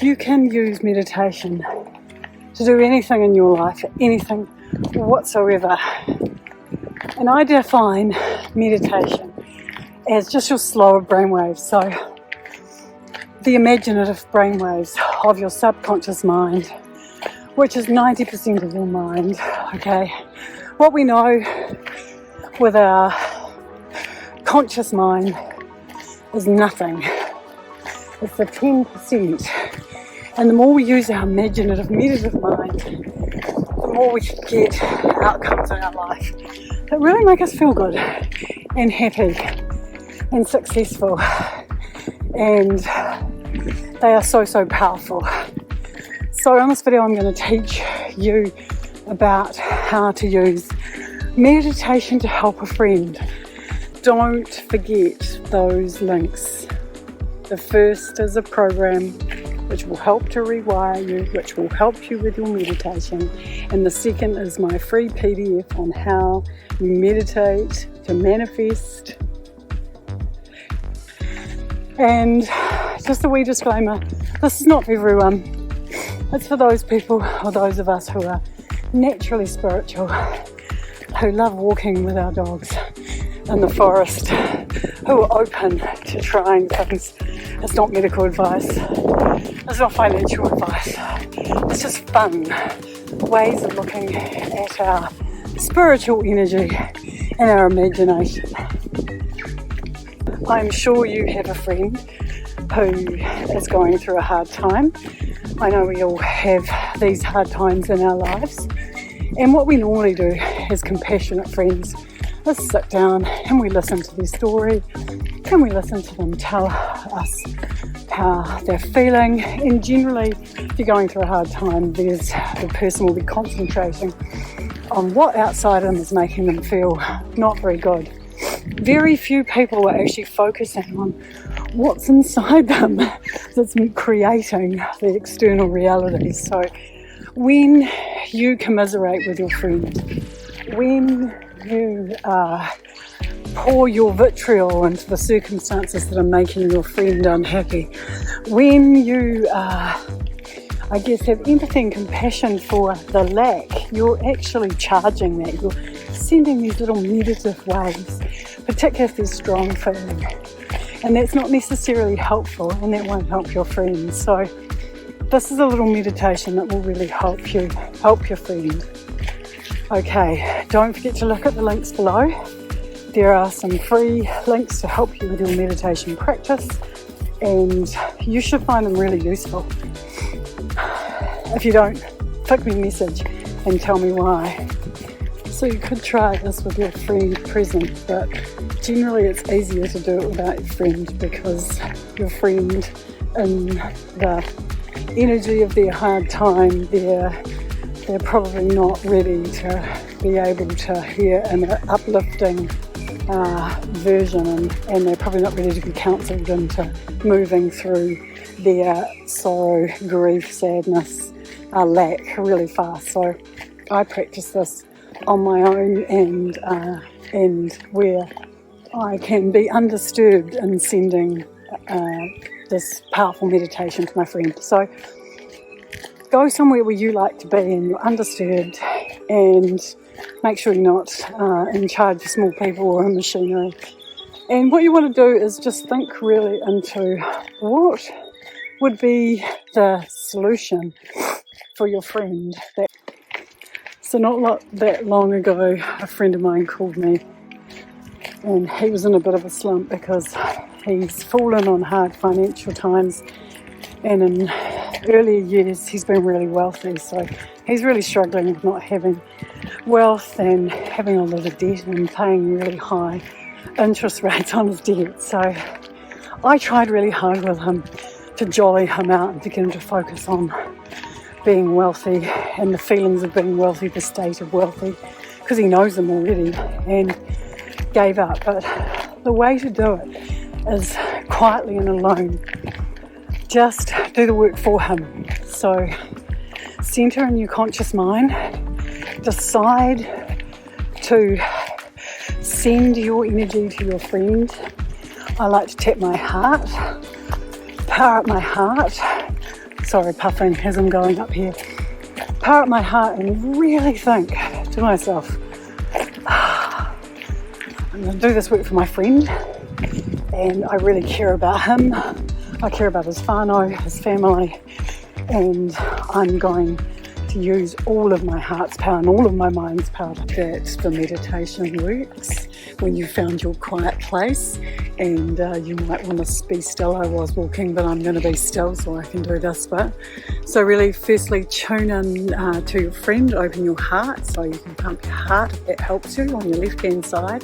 You can use meditation to do anything in your life, anything whatsoever. And I define meditation as just your slower brainwaves. So the imaginative brainwaves of your subconscious mind, which is 90% of your mind, okay? What we know with our conscious mind is nothing. It's the 10%. And the more we use our imaginative, meditative mind, the more we can get outcomes in our life that really make us feel good and happy and successful. And they are so powerful. So in this video I'm going to teach you about how to use meditation to help a friend. Don't forget those links. The first is a program which will help to rewire you, which will help you with your meditation. And the second is my free PDF on how you meditate to manifest. And just a wee disclaimer, this is not for everyone. It's for those people or those of us who are naturally spiritual, who love walking with our dogs in the forest, who are open to trying things. It's not medical advice, it's not financial advice, it's just fun ways of looking at our spiritual energy and our imagination. I'm sure you have a friend who is going through a hard time. I know we all have these hard times in our lives, and what we normally do as compassionate friends is sit down and we listen to their story, and we listen to them tell us how they're feeling. And generally, if you're going through a hard time, the person will be concentrating on what outside them is making them feel not very good. Very few people are actually focusing on what's inside them that's creating the external realities. So when you commiserate with your friend, when you pour your vitriol into the circumstances that are making your friend unhappy, when you have empathy and compassion for the lack, you're actually charging that. You're sending these little meditative waves, particularly if there's strong feeling. And that's not necessarily helpful, and that won't help your friends. So this is a little meditation that will really help you, help your friend. Okay, don't forget to look at the links below. There are some free links to help you with your meditation practice, and you should find them really useful. If you don't, flick me a message and tell me why. So you could try this with your friend present, but generally it's easier to do it without your friend, because your friend, in the energy of their hard time, they're probably not ready to be able to hear an uplifting version, and they're probably not ready to be counselled into moving through their sorrow, grief, sadness, lack really fast. So I practice this on my own, and where I can be undisturbed in sending this powerful meditation to my friend. So go somewhere where you like to be and you're undisturbed, and make sure you're not in charge of small people or machinery. And what you want to do is just think really into what would be the solution for your friend. So not that long ago, a friend of mine called me, and he was in a bit of a slump because he's fallen on hard financial times, and in earlier years he's been really wealthy, so he's really struggling with not having wealth and having a lot of debt and paying really high interest rates on his debt. So I tried really hard with him to jolly him out and to get him to focus on being wealthy and the feelings of being wealthy, the state of wealthy, because he knows them already, and gave up. But the way to do it is quietly and alone. Just do the work for him. So center in your conscious mind, decide to send your energy to your friend. I like to tap my heart, power up my heart, sorry, puffing as I'm going up here, power up my heart and really think to myself, I'm going to do this work for my friend, and I really care about him. I care about his whānau, his family, and I'm going to use all of my heart's power and all of my mind's power. That the meditation works when you found your quiet place, and you might want to be still. I was walking, but I'm going to be still so I can do this bit. So really, firstly, tune in to your friend, open your heart so you can pump your heart if that helps you on your left hand side,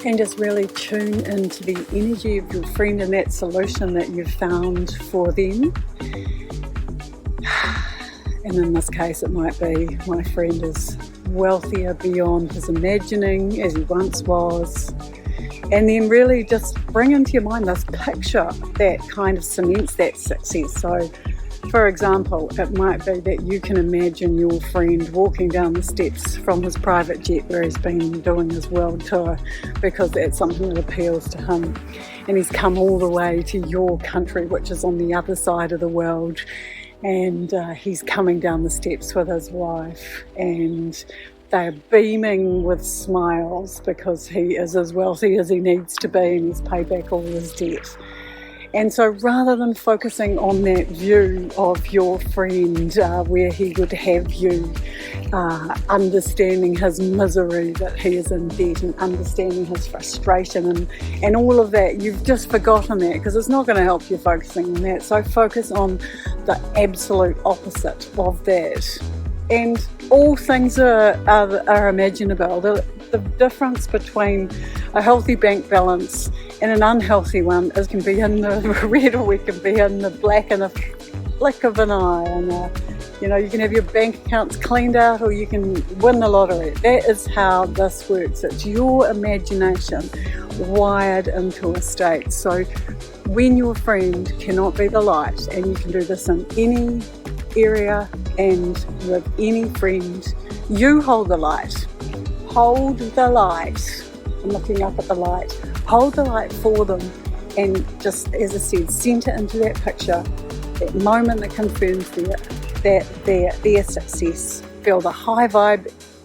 and just really tune into the energy of your friend and that solution that you've found for them. And in this case, it might be my friend is wealthier beyond his imagining as he once was. And then really just bring into your mind this picture that kind of cements that success. So, for example, it might be that you can imagine your friend walking down the steps from his private jet where he's been doing his world tour, because that's something that appeals to him. And he's come all the way to your country, which is on the other side of the world. And he's coming down the steps with his wife, and they're beaming with smiles because he is as wealthy as he needs to be and he's paid back all his debt. And so rather than focusing on that view of your friend where he would have you understanding his misery that he is in debt and understanding his frustration and all of that, you've just forgotten that, because it's not going to help you focusing on that. So focus on the absolute opposite of that. And all things are imaginable. The difference between a healthy bank balance and an unhealthy one can be in the red, or it can be in the black in a flick of an eye. And you can have your bank accounts cleaned out, or you can win the lottery. That is how this works. It's your imagination wired into a state. So when your friend cannot be the light, and you can do this in any area and with any friend, you hold the light. Hold the light. I'm looking up at the light. Hold the light for them, and just, as I said, centre into that picture, that moment that confirms their success. Feel the high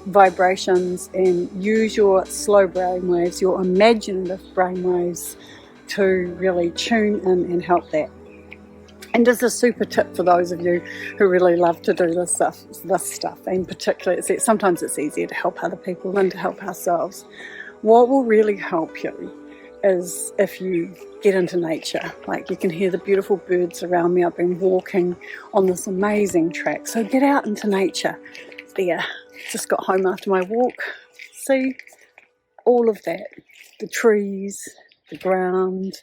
vibrations, and use your slow brainwaves, your imaginative brainwaves, to really tune in and help that. And just a super tip for those of you who really love to do this stuff, and particularly sometimes it's easier to help other people than to help ourselves. What will really help you is if you get into nature. Like, you can hear the beautiful birds around me. I've been walking on this amazing track. So get out into nature. There, just got home after my walk. See all of that. The trees, the ground,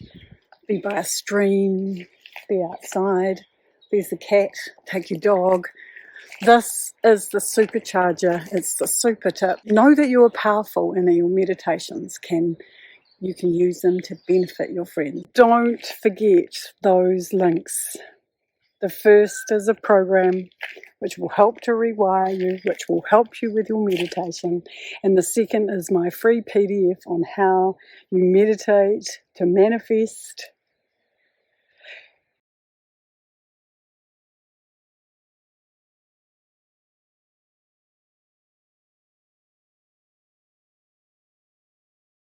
be by a stream, be outside. There's the cat, take your dog. This is the supercharger. It's the super tip. Know that you are powerful, and that your meditations you can use them to benefit your friends. Don't forget those links. The first is a program which will help to rewire you, which will help you with your meditation. And the second is my free PDF on how you meditate to manifest